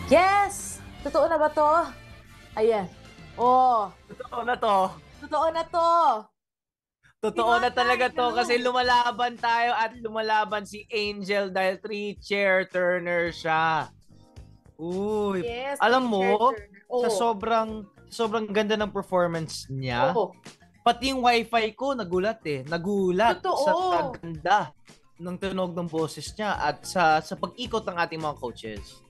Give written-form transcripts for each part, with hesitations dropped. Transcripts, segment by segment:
Yes! Totoo na ba to? Ayan. Oh, Totoo na to. totoo na to. Totoo na talaga Liwanag to na. kasi lumalaban tayo at lumalaban si Angel dahil three-chair turner siya. Uy, Yes, alam three-chair mo, turner. sa Oh, sobrang ganda ng performance niya, oh. pati yung wifi ko nagulat eh. Nagulat sa Totoo. ganda ng tunog ng boses niya at sa pag-ikot ng ating mga coaches.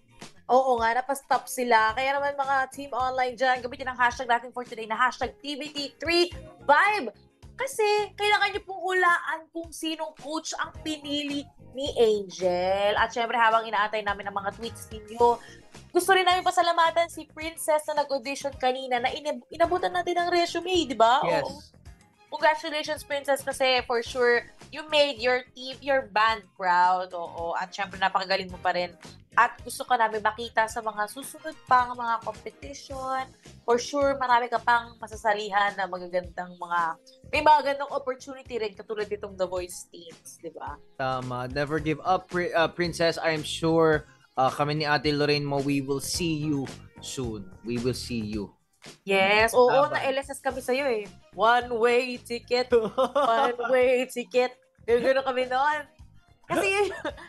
Oo nga, napastop sila. Kaya naman mga team online dyan, gamitin ang hashtag natin for today na hashtag TBT3Vibe. Kasi kailangan niyo pong hulaan kung sinong coach ang pinili ni Angel. At syempre habang inaantay namin ang mga tweets ninyo, gusto rin namin pasalamatan si Princess na nag-audition kanina na inabutan natin ng resume, di ba? Oo. Yes. Congratulations, Princess, kasi for sure, you made your team, your band proud. Oo. At syempre, napakagaling mo pa rin. At gusto ka namin makita sa mga susunod pang mga competition. For sure, marami ka pang masasalihan na magagandang mga, may mga gandang opportunity rin katulad itong The Voice Teams, di ba? Tama. Never give up, Princess. I am sure kami ni Ate Lorraine mo, we will see you soon. We will see you. Yes, oo, Laban. na-LSS kami sa'yo eh. One-way ticket, one-way ticket. Gano'n kami noon. Kasi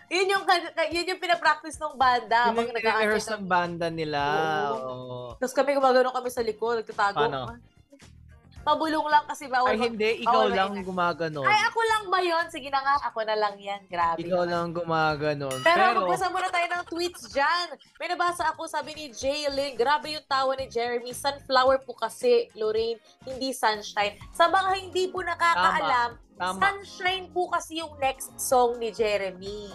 yun yung pinapractice ng banda Yun habang yung nag-aantay rehearse ng... ng banda nila. Oo. Oo. Tapos kami gumagano kami sa likod, nagtatago. Paano? Pabulong lang kasi Ay, hindi. Ikaw bawal lang maingay. gumaganon. Ay, ako lang ba yun? Sige na nga, ako na lang yan. Grabe Ikaw naman. lang gumaganon. Pero Pero, magbasa muna tayo ng tweets dyan. May nabasa ako, sabi ni Jaylin, grabe yung tawa ni Jeremy. Sunflower po kasi, Lorraine, hindi sunshine. Sa mga hindi po tama. nakakaalam, Tama. sunshine po kasi yung next song ni Jeremy.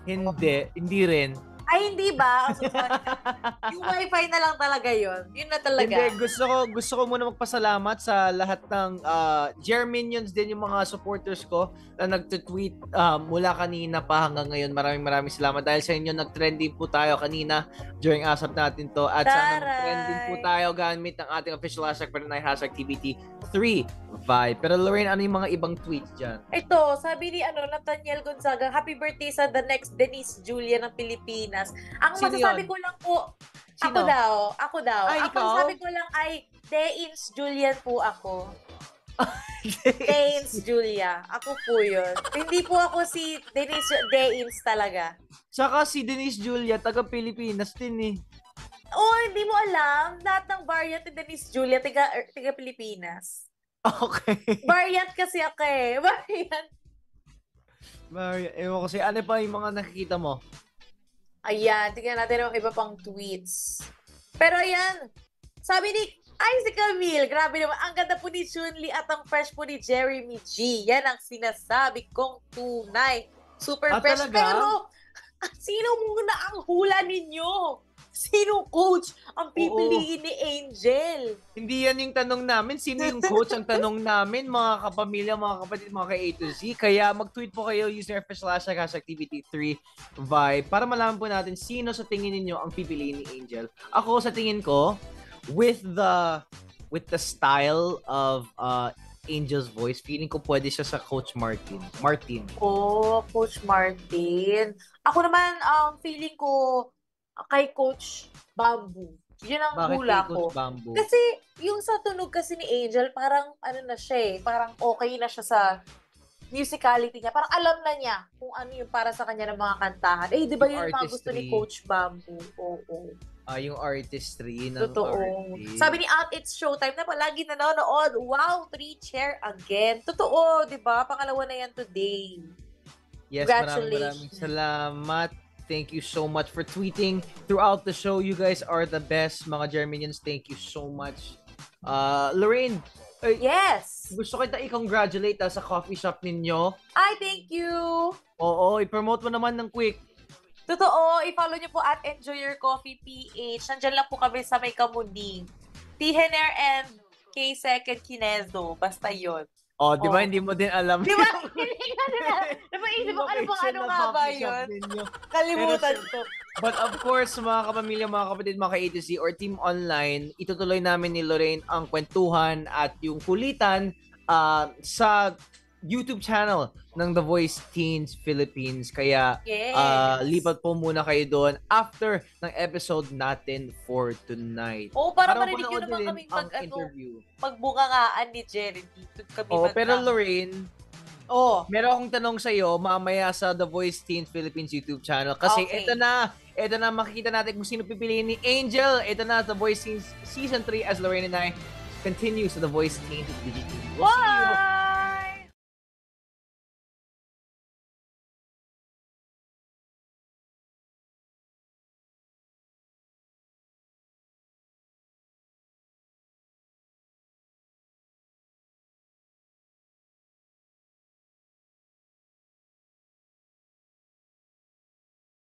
Hindi. Hindi rin. Ay, hindi ba? So, sorry. Yung wifi na lang talaga yun. Yun na talaga. Hindi, gusto ko muna magpasalamat sa lahat ng Germanians din yung mga supporters ko na nagtutweet mula kanina pa hanggang ngayon. Maraming salamat dahil sa inyo nag-trending po tayo kanina during ASAP natin to at sana mag-trending po Taray! tayo gamit ng ating official hashtag para na hashtag TBT3Vibe. Pero Lorraine, ano yung mga ibang tweets dyan? Ito, sabi ni Nathaniel Gonzaga, happy birthday sa the next Denise Julia ng Pilipinas. Ang Sino masasabi yun? ko lang po, Sino? ako daw. Ay, Ang ikaw? masasabi ko lang ay Deins Julian po ako. Deins Julia. Ako po yun. Hindi po ako si Deins talaga. Tsaka si Denise Julia, taga Pilipinas din eh. Oh, hindi mo alam. Lahat ng variant ni Denise Julia, tiga Pilipinas. Okay. Variant kasi ako eh. Variant. Mario, ewan ko ano pa yung mga nakikita mo? Ayan, tingnan natin ang iba pang tweets. Pero ayan, sabi ni si Camille, grabe naman, ang ganda po ni Chunli at ang fresh po ni Jeremy G. Yan ang sinasabi kong tunay. Super fresh. Talaga? Pero, sino muna ang hula ninyo? Sino coach ang pipiliin ni Angel? Hindi yan yung tanong namin. Sino yung coach ang tanong namin, mga kapamilya, mga kapatid, mga ka-A to Z. Kaya mag-tweet po kayo using our official hashtag TBT3Vibe para malaman po natin sino sa tingin ninyo ang pipiliin ni Angel. Ako sa tingin ko, with the style of Angel's voice, feeling ko pwede siya sa Coach Martin. Oh, Coach Martin. Ako naman, feeling ko kay Coach Bamboo. Yun ang Bakit hula kay Coach ko. Bamboo? Kasi yung sa tunog kasi ni Angel, parang ano na siya eh, parang okay na siya sa musicality niya. Parang alam na niya kung ano yung para sa kanya ng mga kantahan. Eh, di ba Yung yun yung mga gusto ni artistry. Coach Bamboo? Oo. Yung artistry ng Totoo. artist. Sabi ni It's Showtime na palagi nanonood. Wow, 3-chair again. Totoo, di ba? Pangalawa na yan today. Yes, maraming Congratulations. salamat. Thank you so much for tweeting throughout the show. You guys are the best, mga Germanians. Thank you so much. Lorraine, Yes. gusto kita i-congratulate sa coffee shop ninyo. Ay, thank you. Oo, i-promote mo naman ng quick. Totoo, i-follow niyo po at Enjoy Your Coffee PH. Nandyan lang po kami sa may Kamunding. Tihener and K. Second Kinezo. Basta yun. Oh, di ba hindi mo din alam? Di ba? Hindi ko na. Napaisip ko, ano nga ba yun? Kalimutan ko. But of course, mga kapamilya, mga kapatid, mga ka-A to Z or Team Online, itutuloy namin ni Lorraine ang kwentuhan at yung kulitan sa YouTube channel ng The Voice Teens Philippines. Kaya Yes. lipat po muna kayo doon after ng episode natin for tonight. Oo, para Para marinig nyo mapanood naman din kaming ang interview. magbungangaan ni Jeremy. Doon kami Pero Lorraine, meron akong tanong sa'yo mamaya sa The Voice Teens Philippines YouTube channel. Kasi Okay. ito na makikita natin kung sino pipiliin ni Angel. Ito na The Voice Teens Season 3 as Lorraine and I continue sa The Voice Teens DGTV. We'll see you